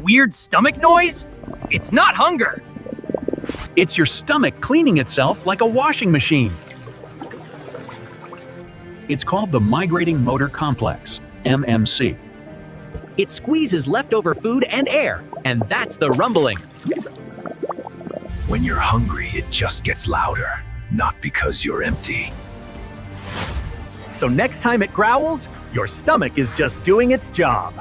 weird stomach noise? It's not hunger. It's your stomach cleaning itself like a washing machine. It's called the migrating motor complex, MMC. It squeezes leftover food and air, and that's the rumbling. When you're hungry, it just gets louder, not because you're empty. So next time it growls, your stomach is just doing its job.